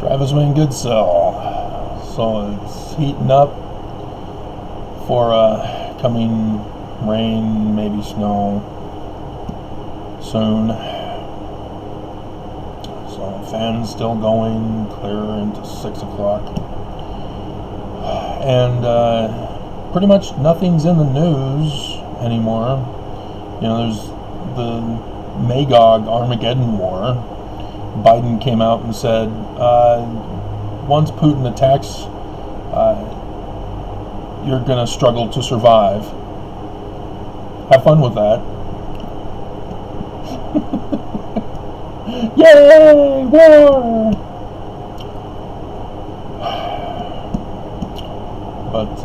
Drive us in good sell. So it's heating up for coming rain, maybe snow soon. So fans still going clear into 6 o'clock. And pretty much nothing's in the news anymore. You know, there's the Magog Armageddon War. Biden came out and said, once Putin attacks, you're going to struggle to survive. Have fun with that. Yay, war! But,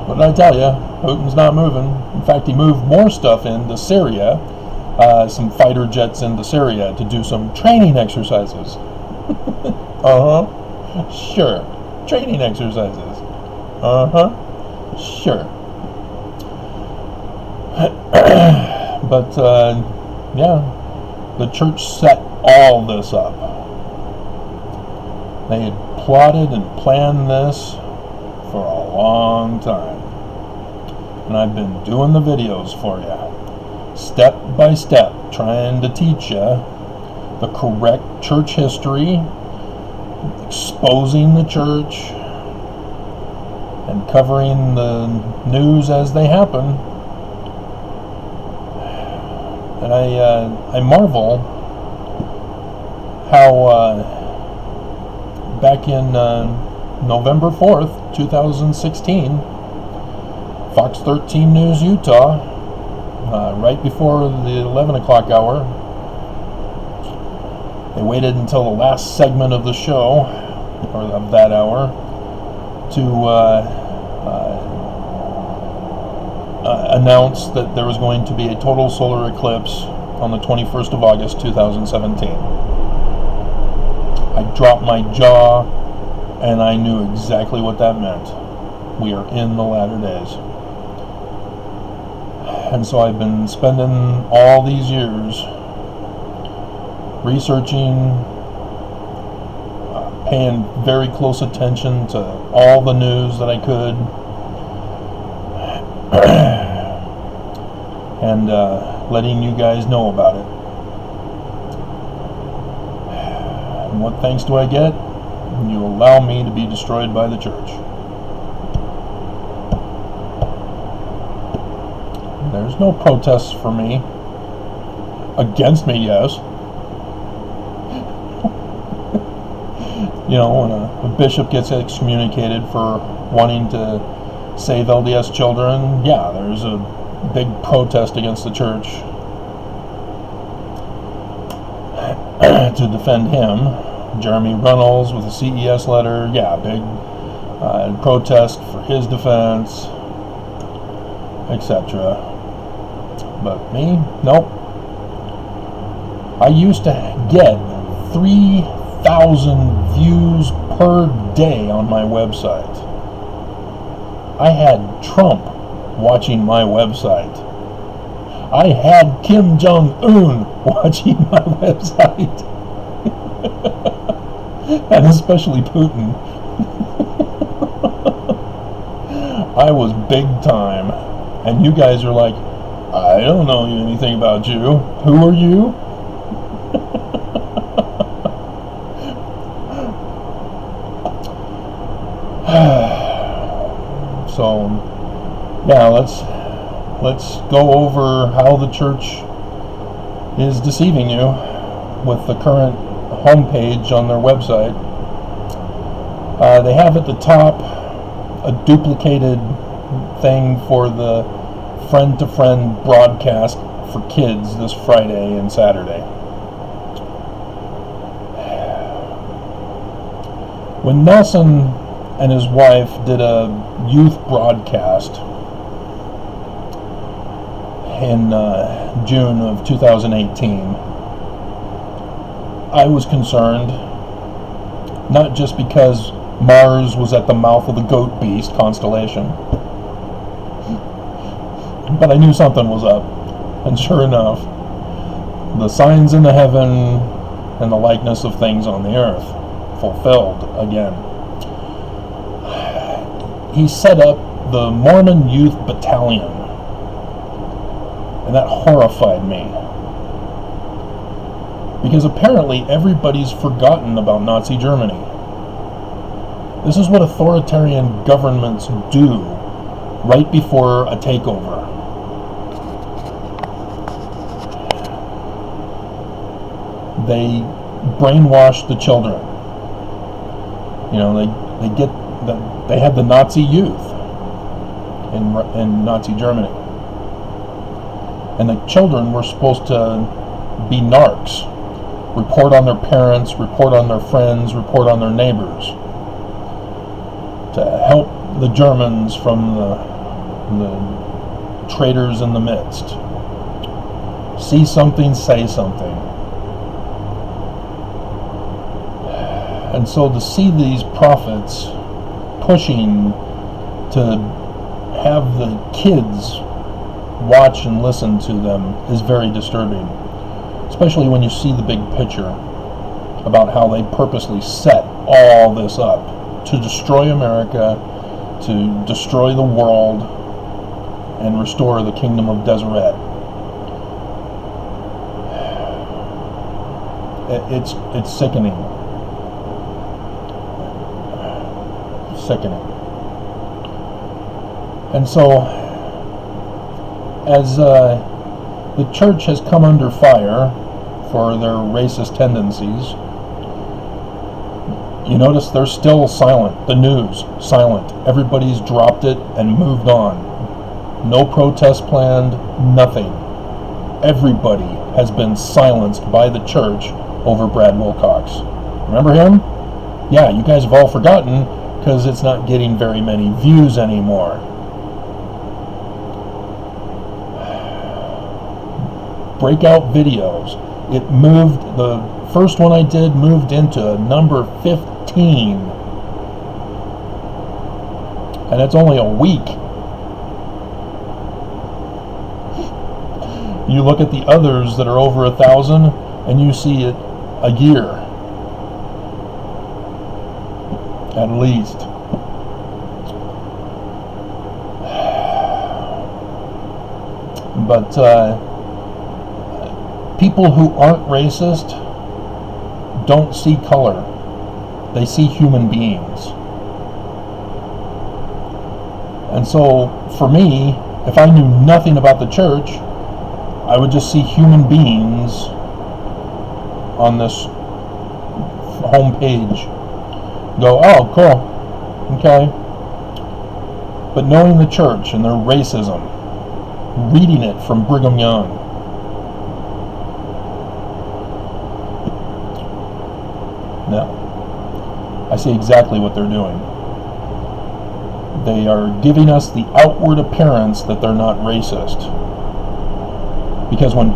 what did I tell you? Putin's not moving. In fact, he moved more stuff into Syria, some fighter jets into Syria to do some training exercises. Sure. Training exercises. Sure. But, yeah, the church set all this up. They had plotted and planned this for a long time. And I've been doing the videos for you, step by step, trying to teach you the correct church history, exposing the church, and covering the news as they happen. And I marvel how back in November 4th, 2016, Fox 13 News Utah, right before the 11 o'clock hour, they waited until the last segment of the show, or of that hour, to announce that there was going to be a total solar eclipse on the 21st of August, 2017. I dropped my jaw, and I knew exactly what that meant. We are in the latter days. And so I've been spending all these years researching, paying very close attention to all the news that I could, and letting you guys know about it. And what thanks do I get? You allow me to be destroyed by the church. There's no protests for me. Against me, yes. You know, when a bishop gets excommunicated for wanting to save LDS children, yeah, there's a big protest against the church to defend him. Jeremy Reynolds with a CES letter, yeah, big protest for his defense, etc. But me, nope. I used to get 3,000 views per day on my website. I had Trump watching my website. I had Kim Jong-un watching my website. And especially Putin. I was big time. And you guys are like, I don't know anything about you. Who are you? So, yeah, let's go over how the church is deceiving you with the current homepage on their website. They have at the top a duplicated thing for the friend-to-friend broadcast for kids this Friday and Saturday. When Nelson and his wife did a youth broadcast in June of 2018, I was concerned, not just because Mars was at the mouth of the Goat Beast constellation, but I knew something was up. And sure enough, the signs in the heaven and the likeness of things on the earth, fulfilled again. He set up the Mormon Youth Battalion, and that horrified me. Because apparently everybody's forgotten about Nazi Germany. This is what authoritarian governments do right before a takeover. They brainwash the children. You know, they had the Nazi youth in Nazi Germany, and the children were supposed to be narcs, report on their parents, report on their friends, report on their neighbors, to help the Germans from the traitors in the midst. See something, say something. And so to see these prophets pushing to have the kids watch and listen to them is very disturbing, especially when you see the big picture about how they purposely set all this up to destroy America, to destroy the world, and restore the kingdom of Deseret. It's sickening. Sickening. And so, as the church has come under fire for their racist tendencies, you notice they're still silent. The news, silent. Everybody's dropped it and moved on. No protest planned, nothing. Everybody has been silenced by the church over Brad Wilcox. Remember him? Yeah, you guys have all forgotten because it's not getting very many views anymore. Breakout videos. It moved, the first one I did moved into number 15. And it's only a week. You look at the others that are over 1,000 and you see it a year. At least. But people who aren't racist don't see color. They see human beings. And so, for me, if I knew nothing about the church, I would just see human beings on this home page. Go, oh, cool, okay. But knowing the church and their racism, reading it from Brigham Young, no, I see exactly what they're doing. They are giving us the outward appearance that they're not racist. Because when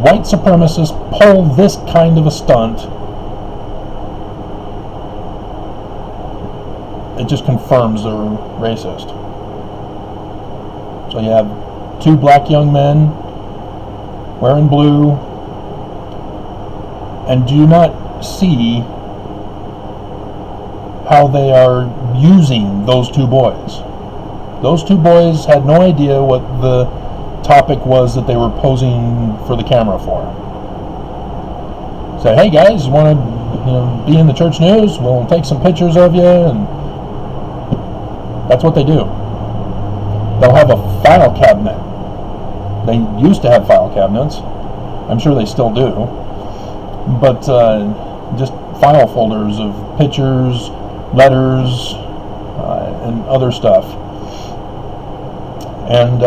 white supremacists pull this kind of a stunt, it just confirms they're racist. So you have 2 black young men wearing blue, and do you not see how they are using those 2 boys? Those 2 boys had no idea what the topic was that they were posing for the camera for. Say, hey guys, you want to be in the church news? We'll take some pictures of you, and that's what they do. They'll have a file cabinet. They used to have file cabinets. I'm sure they still do. But just file folders of pictures, letters, and other stuff. And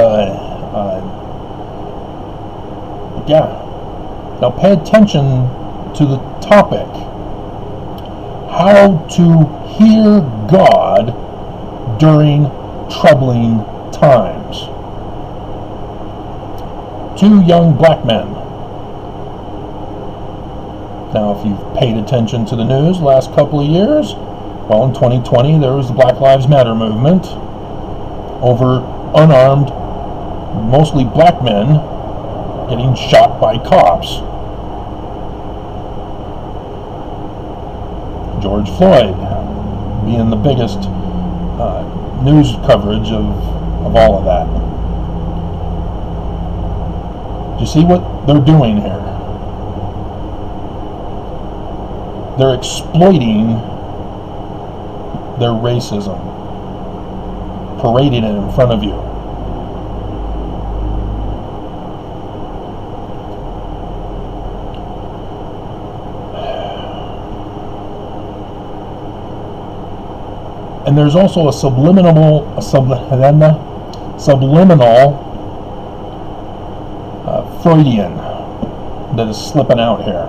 yeah. Now pay attention to the topic. How to hear God during troubling times. 2 young black men. Now, if you've paid attention to the news the last couple of years, well, in 2020 there was the Black Lives Matter movement over unarmed, mostly black men getting shot by cops. George Floyd being the biggest news coverage of all of that. Do you see what they're doing here? They're exploiting their racism, parading it in front of you. And there's also a subliminal Freudian that is slipping out here.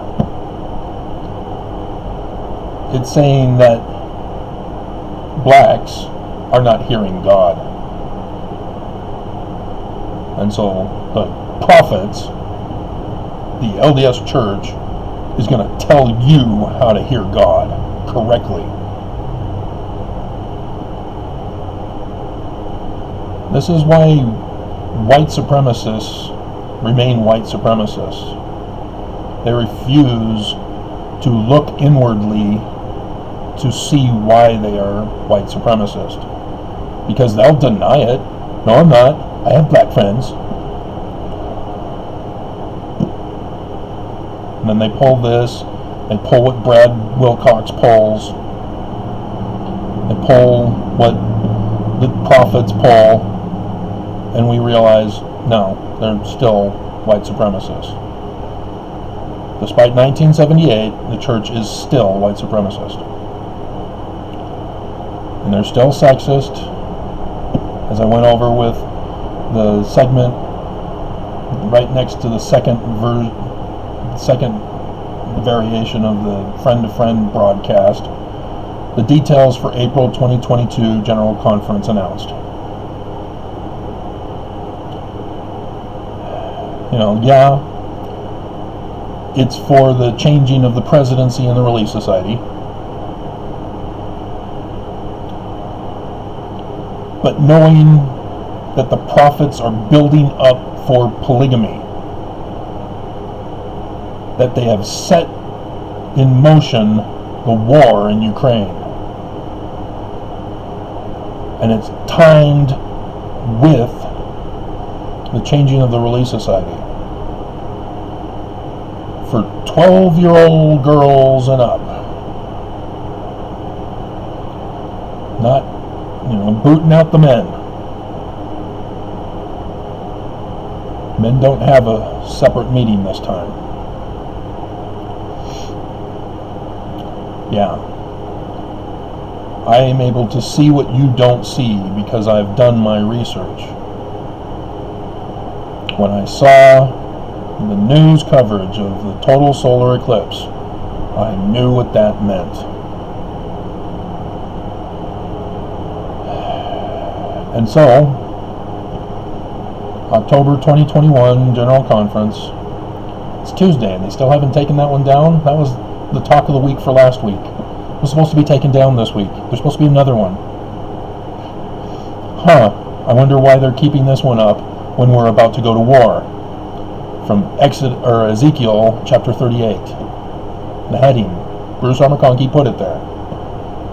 It's saying that blacks are not hearing God. And so the prophets, the LDS church, is going to tell you how to hear God correctly. This is why white supremacists remain white supremacists. They refuse to look inwardly to see why they are white supremacist. Because they'll deny it. No, I'm not. I have black friends. And then they pull this. They pull what Brad Wilcox pulls. They pull what the prophets pull. And we realize, no, they're still white supremacists. Despite 1978, the church is still white supremacist. And they're still sexist, as I went over with the segment right next to the second variation of the friend-to-friend broadcast. The details for April 2022 General Conference announced. Yeah, it's for the changing of the presidency in the Relief Society. But knowing that the prophets are building up for polygamy, that they have set in motion the war in Ukraine, and it's timed with the changing of the Relief Society for 12-year-old girls and up. Not, booting out the men. Men don't have a separate meeting this time. Yeah. I am able to see what you don't see because I've done my research. When I saw the news coverage of the total solar eclipse, I knew what that meant. And so, October 2021 General Conference, it's Tuesday and they still haven't taken that one down. That was the talk of the week for last week. It was supposed to be taken down this week. There's supposed to be another one. I wonder why they're keeping this one up when we're about to go to war. From Ezekiel chapter 38. The heading, Bruce R. McConkie put it there.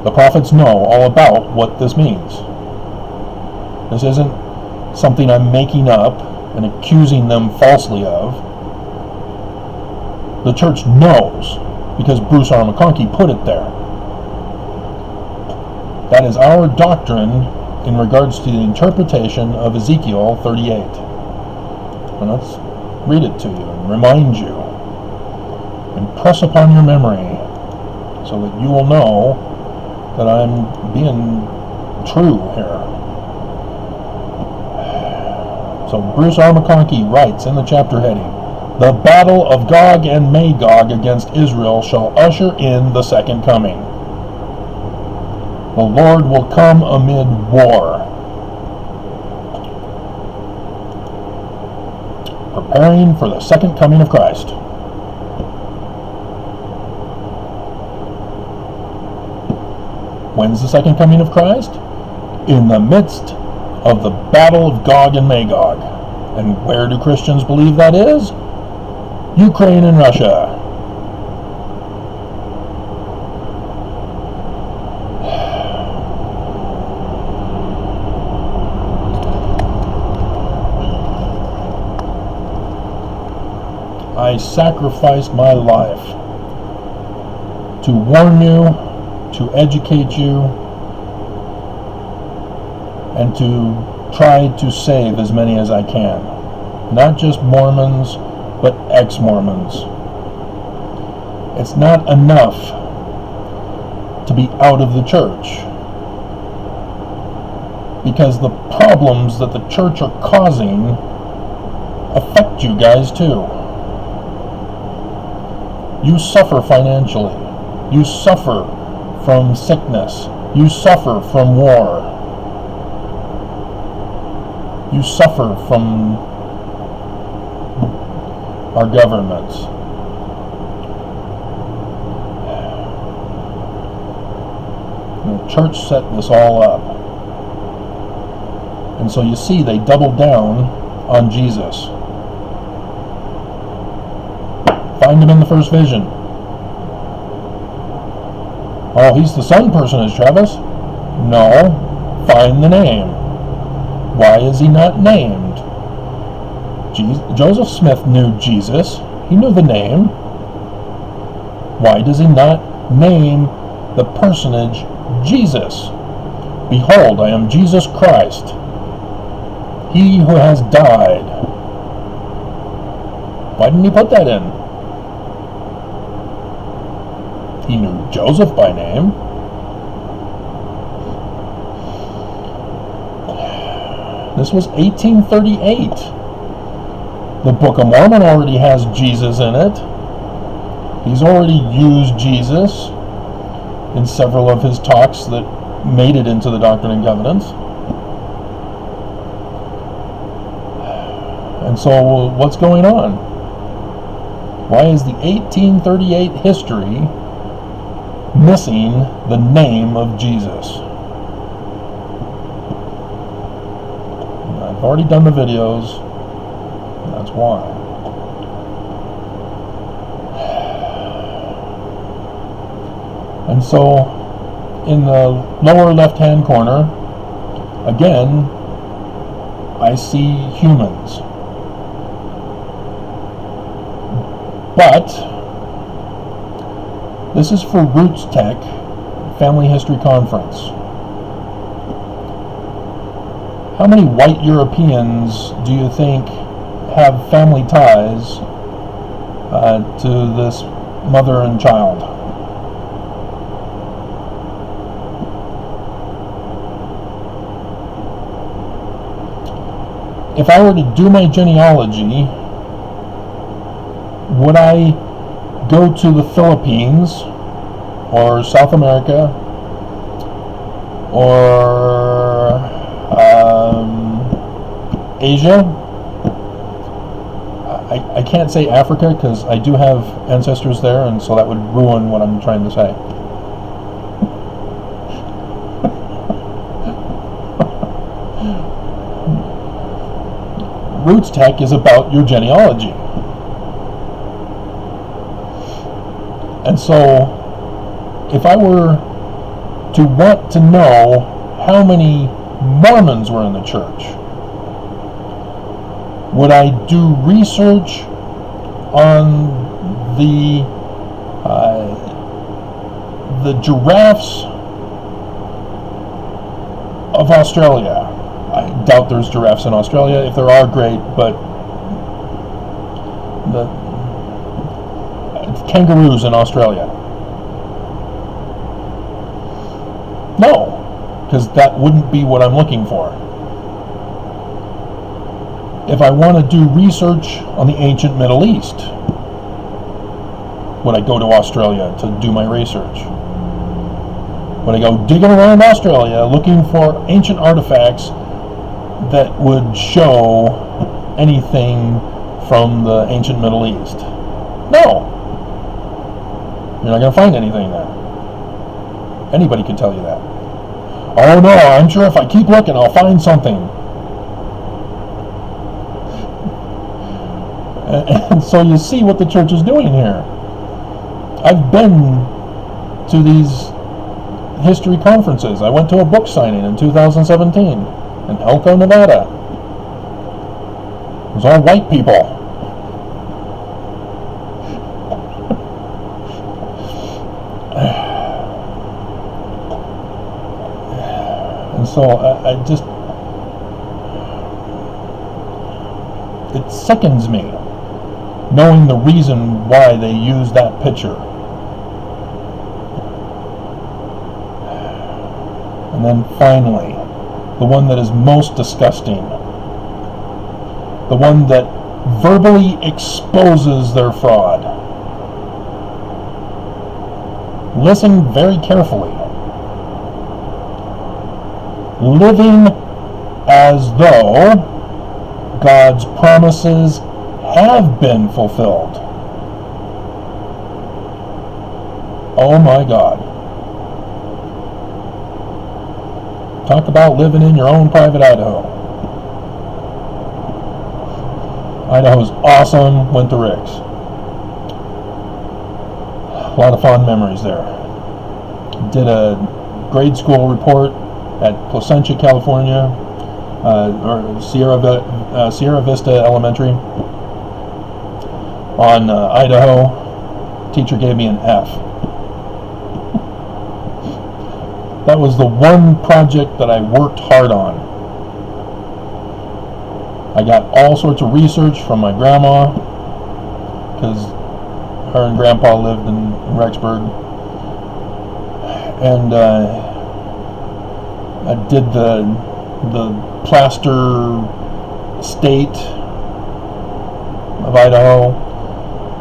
The prophets know all about what this means. This isn't something I'm making up and accusing them falsely of. The church knows because Bruce R. McConkie put it there. That is our doctrine in regards to the interpretation of Ezekiel 38. And let's read it to you and remind you. Impress upon your memory so that you will know that I'm being true here. So Bruce R. McConkie writes in the chapter heading, "The battle of Gog and Magog against Israel shall usher in the second coming. The Lord will come amid war, preparing for the second coming of Christ." When's the second coming of Christ? In the midst of the battle of Gog and Magog. And where do Christians believe that is? Ukraine and Russia. I sacrificed my life to warn you, to educate you, and to try to save as many as I can. Not just Mormons, but ex-Mormons. It's not enough to be out of the church, because the problems that the church are causing affect you guys too. You suffer financially. You suffer from sickness. You suffer from war. You suffer from our governments. The church set this all up. And so you see, they doubled down on Jesus. Find him in the first vision. Oh, he's the Son personage, Travis. No, find the name. Why is he not named? Joseph Smith knew Jesus. He knew the name. Why does he not name the personage Jesus? Behold, I am Jesus Christ, he who has died. Why didn't he put that in? He knew Joseph by name. This was 1838. The Book of Mormon already has Jesus in it. He's already used Jesus in several of his talks that made it into the Doctrine and Covenants. And so, what's going on? Why is the 1838 history missing the name of Jesus? I've already done the videos. That's why. And so, in the lower left-hand corner, again, I see humans. But this is for Roots Tech Family History Conference. How many white Europeans do you think have family ties to this mother and child? If I were to do my genealogy, would I go to the Philippines or South America or Asia? I can't say Africa because I do have ancestors there, and so that would ruin what I'm trying to say. Roots Tech is about your genealogy. And so, if I were to want to know how many Mormons were in the church, would I do research on the giraffes of Australia? I doubt there's giraffes in Australia. If there are, great, but the kangaroos in Australia. No, because that wouldn't be what I'm looking for. If I want to do research on the ancient Middle East, would I go to Australia to do my research? Would I go digging around Australia looking for ancient artifacts that would show anything from the ancient Middle East? No. You're not going to find anything there. Anybody could tell you that. Oh no, I'm sure if I keep looking, I'll find something. And so you see what the church is doing here. I've been to these history conferences. I went to a book signing in 2017 in Elko, Nevada. It was all white people. And so I just, it sickens me knowing the reason why they use that picture. And then finally, the one that is most disgusting, the one that verbally exposes their fraud. Listen very carefully. Living as though God's promises have been fulfilled. Oh my God. Talk about living in your own private Idaho. Idaho's awesome. Went to Rick's. A lot of fond memories there. Did a grade school report at Placentia, California, or Sierra Vista Elementary on Idaho. Teacher gave me an F. That was the one project that I worked hard on. I got all sorts of research from my grandma, because her and Grandpa lived in Rexburg, and I did the plaster state of Idaho.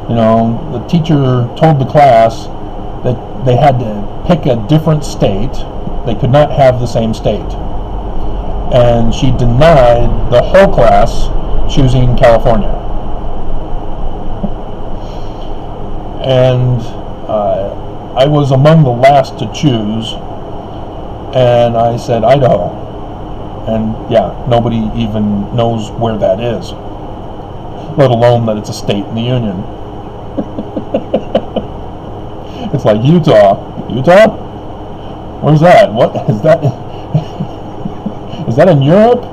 You know, the teacher told the class that they had to pick a different state. They could not have the same state. And she denied the whole class choosing California. And I was among the last to choose, and I said Idaho. And yeah, nobody even knows where that is, let alone that it's a state in the Union. It's like Utah. Utah? Where's that? What is that? Is that in Europe?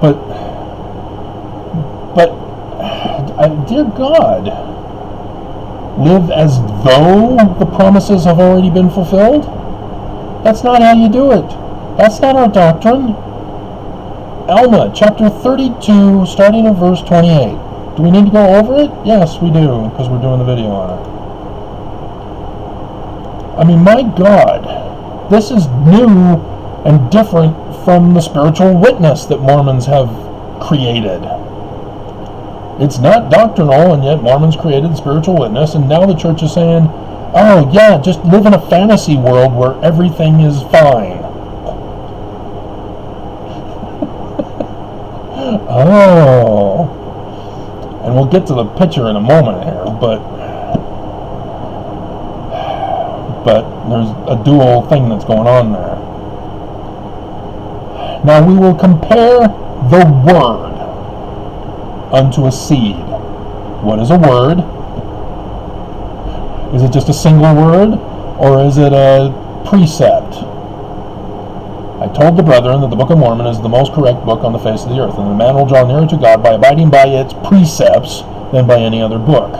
But, dear God, live as though the promises have already been fulfilled? That's not how you do it. That's not our doctrine. Alma, chapter 32, starting at verse 28. Do we need to go over it? Yes, we do, because we're doing the video on it. I mean, my God, this is new and different from the spiritual witness that Mormons have created. It's not doctrinal, and yet Mormons created the spiritual witness, and now the church is saying, oh yeah, just live in a fantasy world where everything is fine. Oh. And we'll get to the picture in a moment here, but there's a dual thing that's going on there. Now we will compare the word unto a seed. What is a word? Is it just a single word, or is it a precept? I told the brethren that the Book of Mormon is the most correct book on the face of the earth, and the man will draw nearer to God by abiding by its precepts than by any other book.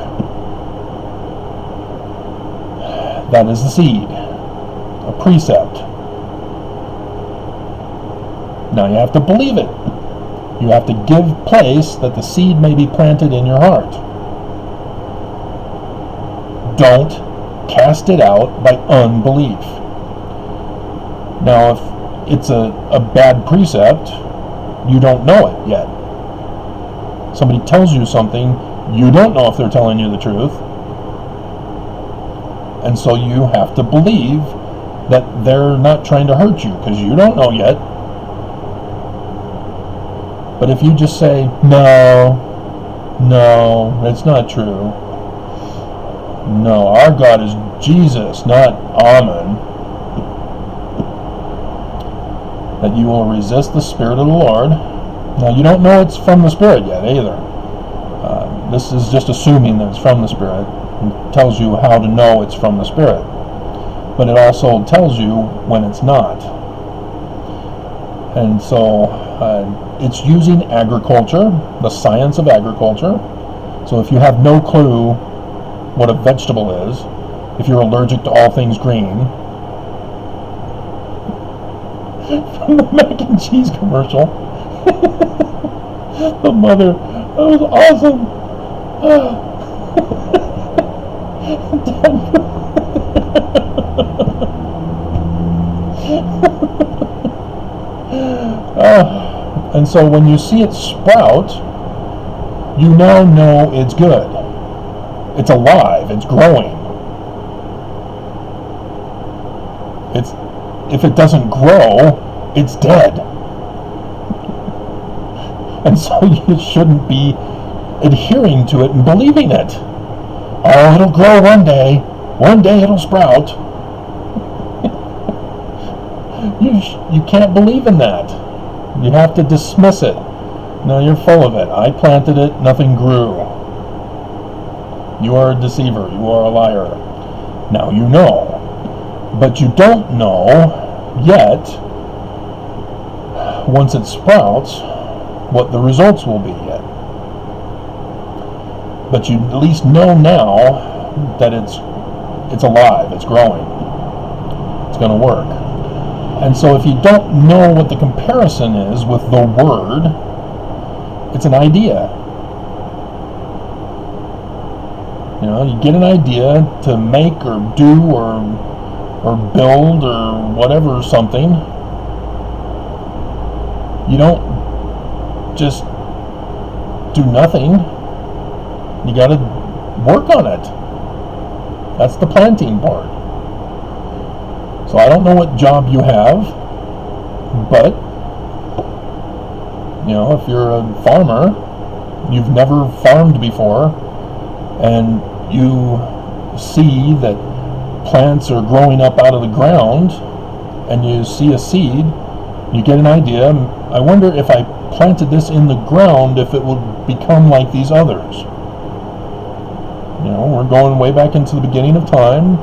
That is the seed, a precept. Now you have to believe it. You have to give place that the seed may be planted in your heart. Don't cast it out by unbelief. Now, if it's a bad precept, you don't know it yet. Somebody tells you something, you don't know if they're telling you the truth. And so you have to believe that they're not trying to hurt you, because you don't know yet. But if you just say, no, it's not true. No, our God is Jesus, not Amen. That you will resist the Spirit of the Lord. Now, you don't know it's from the Spirit yet, either. This is just assuming that it's from the Spirit. It tells you how to know it's from the Spirit. But it also tells you when it's not. And so, it's using agriculture, the science of agriculture. So if you have no clue what a vegetable is, if you're allergic to all things green. From the mac and cheese commercial. The mother, that was awesome. And so when you see it sprout, you now know it's good. It's alive, it's growing. If it doesn't grow, it's dead. And so you shouldn't be adhering to it and believing it. Oh, it'll grow one day. One day it'll sprout. You can't believe in that. You have to dismiss it. No, you're full of it. I planted it, nothing grew. You are a deceiver. You are a liar. Now you know. But you don't know yet, once it sprouts, what the results will be yet. But you at least know now that it's alive, it's growing, it's going to work. And so if you don't know what the comparison is with the Word, it's an idea. You know, you get an idea to make or do or build or whatever something. You don't just do nothing. You got to work on it. That's the planting part. So I don't know what job you have, but you know, if you're a farmer, you've never farmed before, and you see that plants are growing up out of the ground, and you see a seed, you get an idea. I wonder if I planted this in the ground, if it would become like these others. You know, we're going way back into the beginning of time,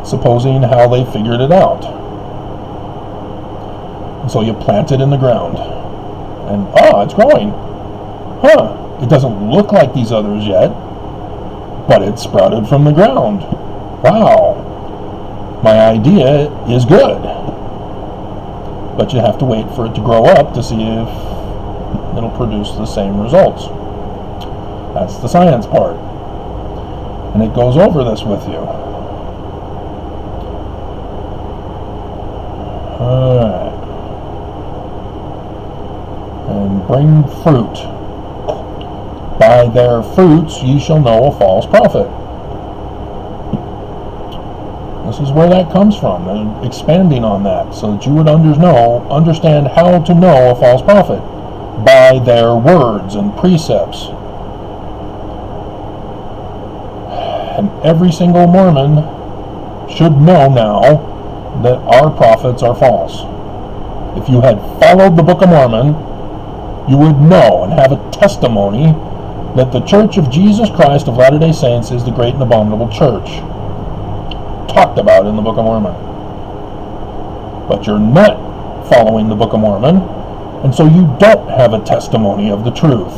supposing how they figured it out. And so you plant it in the ground, and it's growing. It doesn't look like these others yet, but it sprouted from the ground. Wow. My idea is good. But you have to wait for it to grow up to see if it'll produce the same results. That's the science part. And it goes over this with you. Alright. And bring fruit. By their fruits ye shall know a false prophet. This is where that comes from, and expanding on that, so that you would understand how to know a false prophet. By their words and precepts. And every single Mormon should know now that our prophets are false. If you had followed the Book of Mormon, you would know and have a testimony that the Church of Jesus Christ of Latter-day Saints is the great and abominable church, talked about in the Book of Mormon. But you're not following the Book of Mormon, and so you don't have a testimony of the truth.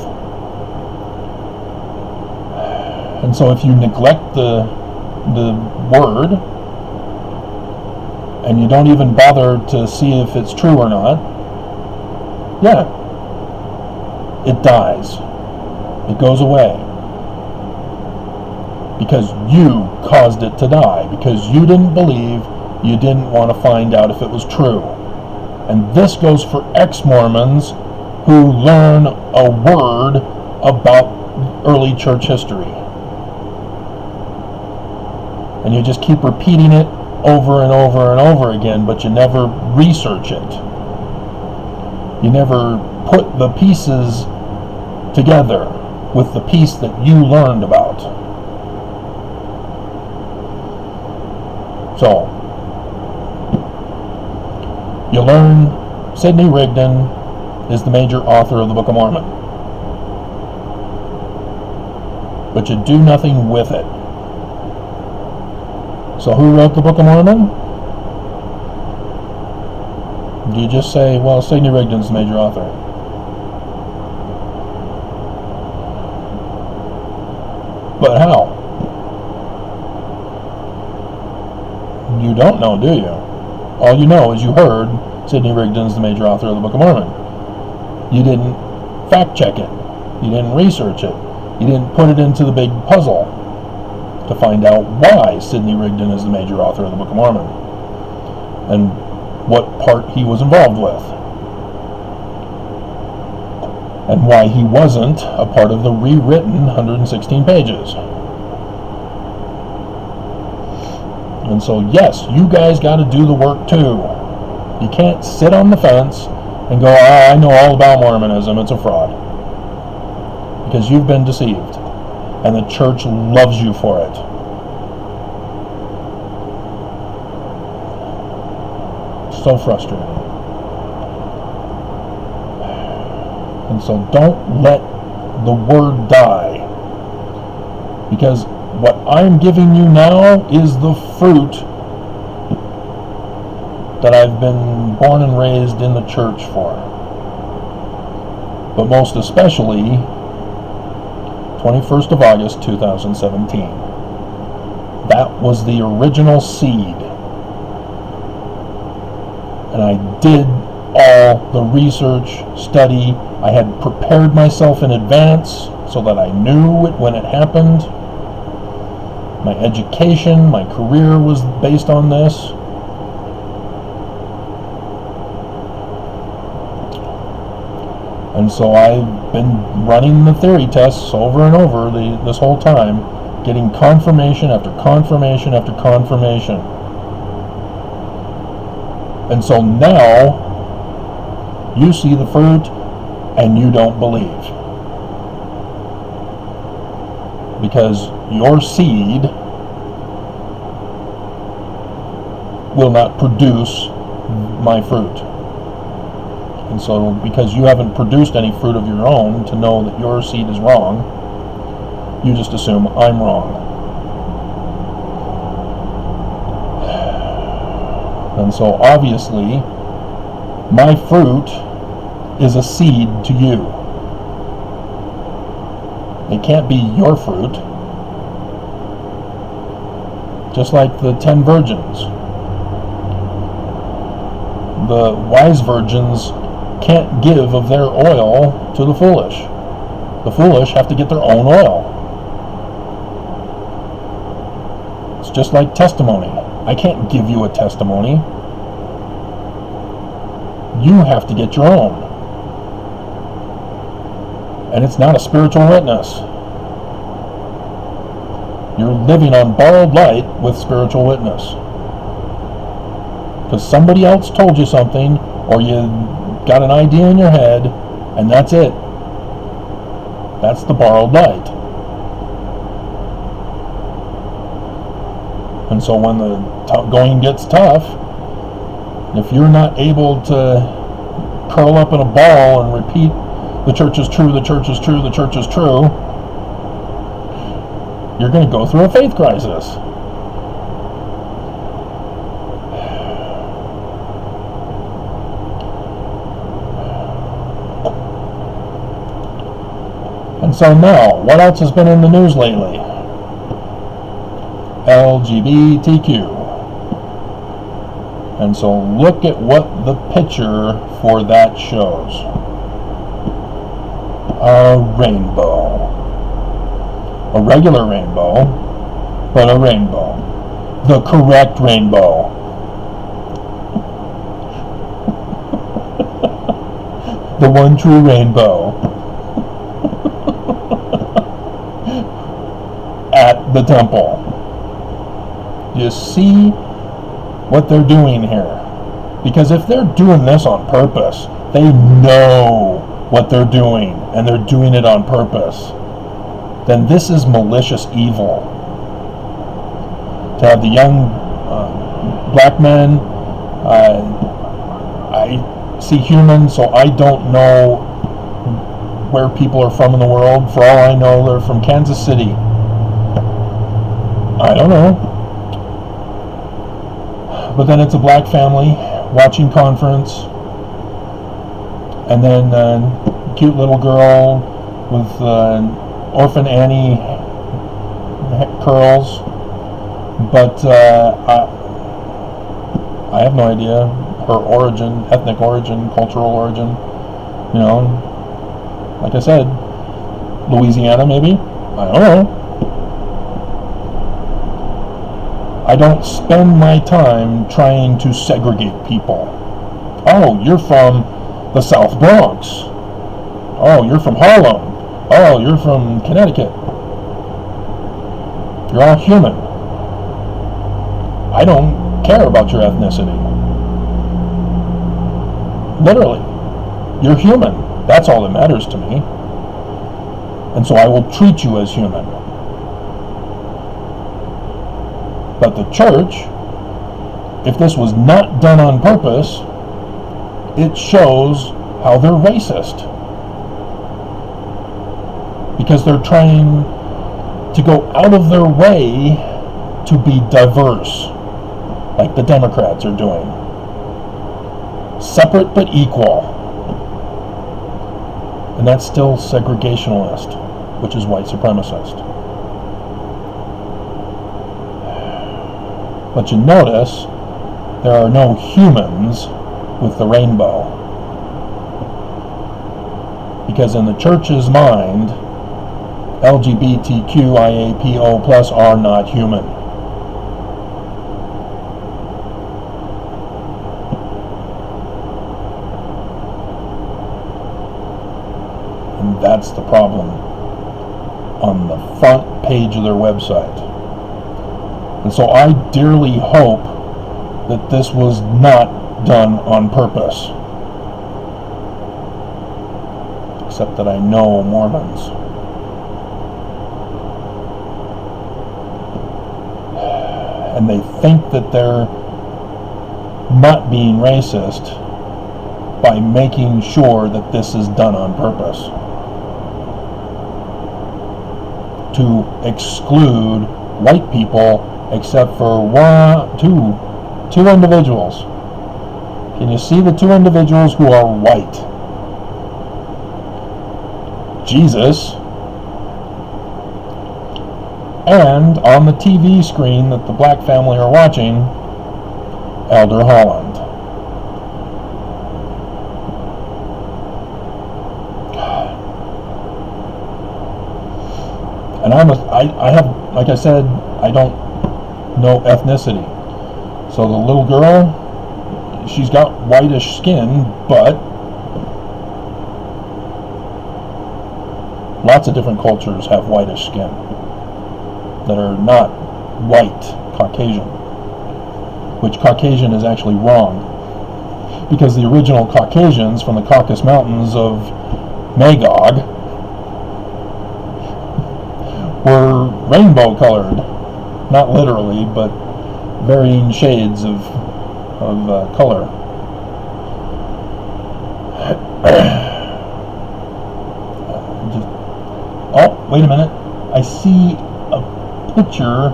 And so if you neglect the Word, and you don't even bother to see if it's true or not, it dies. It goes away. Because you caused it to die. Because you didn't believe, you didn't want to find out if it was true. And this goes for ex-Mormons who learn a word about early church history. And you just keep repeating it over and over and over again, but you never research it. You never put the pieces together with the piece that you learned about. So, you learn Sidney Rigdon is the major author of the Book of Mormon. But you do nothing with it. So who wrote the Book of Mormon? Do you just say, well, Sidney Rigdon's the major author? But how? don't know, do you? All you know is you heard Sidney Rigdon's the major author of the Book of Mormon. You didn't fact check it. You didn't research it. You didn't put it into the big puzzle to find out why Sidney Rigdon is the major author of the Book of Mormon and what part he was involved with, and why he wasn't a part of the rewritten 116 pages. And so, yes, you guys got to do the work too. You can't sit on the fence and go, oh, I know all about Mormonism, it's a fraud. Because you've been deceived. And the church loves you for it. So frustrating. And so don't let the word die. Because what I'm giving you now is the fruit that I've been born and raised in the church for. But most especially 21st of August 2017. That was the original seed. And I did all the research, study. I had prepared myself in advance so that I knew it when it happened. My education, my career was based on this. And so I've been running the theory tests over and over this whole time, getting confirmation after confirmation after confirmation. And so now you see the fruit and you don't believe. Because your seed will not produce my fruit. And so, because you haven't produced any fruit of your own to know that your seed is wrong, you just assume I'm wrong. And so, obviously, my fruit is a seed to you. It can't be your fruit. Just like the 10 virgins. The wise virgins can't give of their oil to the foolish. The foolish have to get their own oil. It's just like testimony. I can't give you a testimony. You have to get your own. And it's not a spiritual witness. You're living on borrowed light with spiritual witness. Because somebody else told you something, or you got an idea in your head, and that's it. That's the borrowed light. And so when the going gets tough, if you're not able to curl up in a ball and repeat, the church is true, the church is true, the church is true, you're going to go through a faith crisis. And so now, what else has been in the news lately? LGBTQ. And so look at what the picture for that shows. A rainbow. A regular rainbow, but a rainbow. The correct rainbow. The one true rainbow. At the temple. You see what they're doing here? Because if they're doing this on purpose, they know what they're doing, and they're doing it on purpose, then this is malicious evil. To have the young black men, I see humans, so I don't know where people are from in the world. For all I know, they're from Kansas City. I don't know. But then it's a black family watching conference, and then cute little girl with Orphan Annie I have no idea her origin, ethnic origin, cultural origin. You know, like I said, Louisiana maybe? I don't know. I don't spend my time trying to segregate people. Oh, you're from the South Bronx. Oh, you're from Harlem. Oh, you're from Connecticut. You're all human. I don't care about your ethnicity. Literally. You're human. That's all that matters to me. And so I will treat you as human. But the church, if this was not done on purpose, it shows how they're racist. Because they're trying to go out of their way to be diverse, like the Democrats are doing. Separate but equal. And that's still segregationalist, which is white supremacist. But you notice there are no humans with the rainbow. Because in the church's mind, LGBTQIAPO plus are not human. And that's the problem on the front page of their website. And so I dearly hope that this was not done on purpose. Except that I know Mormons. And they think that they're not being racist by making sure that this is done on purpose. To exclude white people except for two individuals. Can you see the two individuals who are white? Jesus, and on the TV screen that the black family are watching, Elder Holland. And I have, like I said, I don't know ethnicity. So the little girl, she's got whitish skin, but lots of different cultures have whitish skin that are not white Caucasian, which Caucasian is actually wrong, because the original Caucasians from the Caucasus Mountains of Magog were rainbow colored, not literally, but varying shades of color. Oh, wait a minute. I see a picture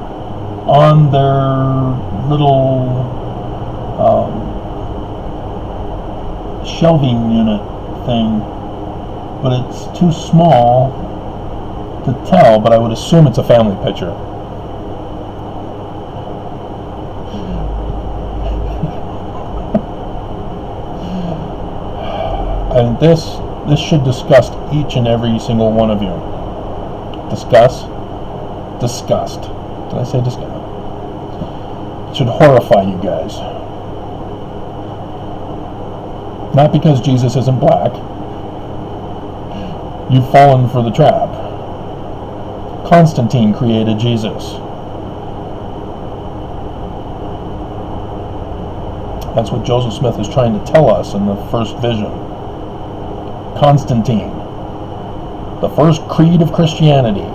on their little shelving unit thing, but it's too small to tell, but I would assume it's a family picture. And this should disgust each and every single one of you. Disgust? Disgust. Did I say disgust? It should horrify you guys. Not because Jesus isn't black. You've fallen for the trap. Constantine created Jesus. That's what Joseph Smith is trying to tell us in the first vision. Constantine, the first creed of Christianity.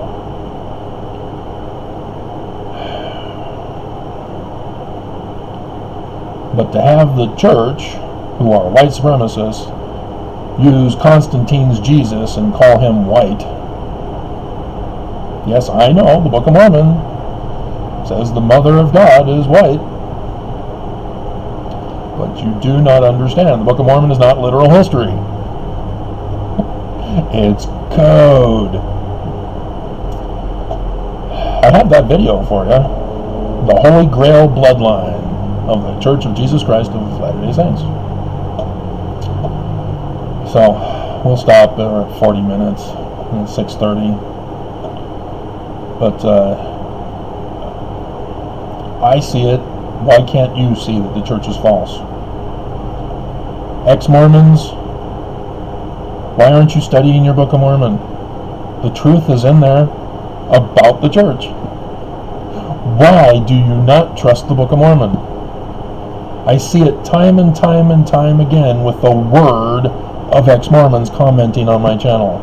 But to have the church, who are white supremacists, use Constantine's Jesus and call him white. Yes, I know, the Book of Mormon says the Mother of God is white. But you do not understand. The Book of Mormon is not literal history. It's code. I have that video for you. The Holy Grail Bloodline. of the Church of Jesus Christ of Latter-day Saints. So we'll stop at 40 minutes and 6:30. But I see it. Why can't you see that the church is false? Ex-Mormons, why aren't you studying your Book of Mormon? The truth is in there about the church. Why do you not trust the Book of Mormon? I see it time and time and time again with the word of ex-Mormons commenting on my channel.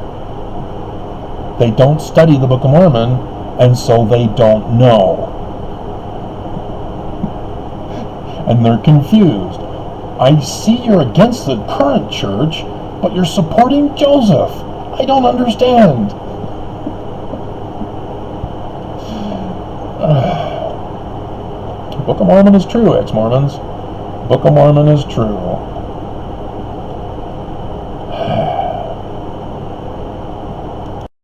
They don't study the Book of Mormon, and so they don't know. And they're confused. I see you're against the current church, but you're supporting Joseph. I don't understand. Book of Mormon is true, ex-Mormons. Book of Mormon is true.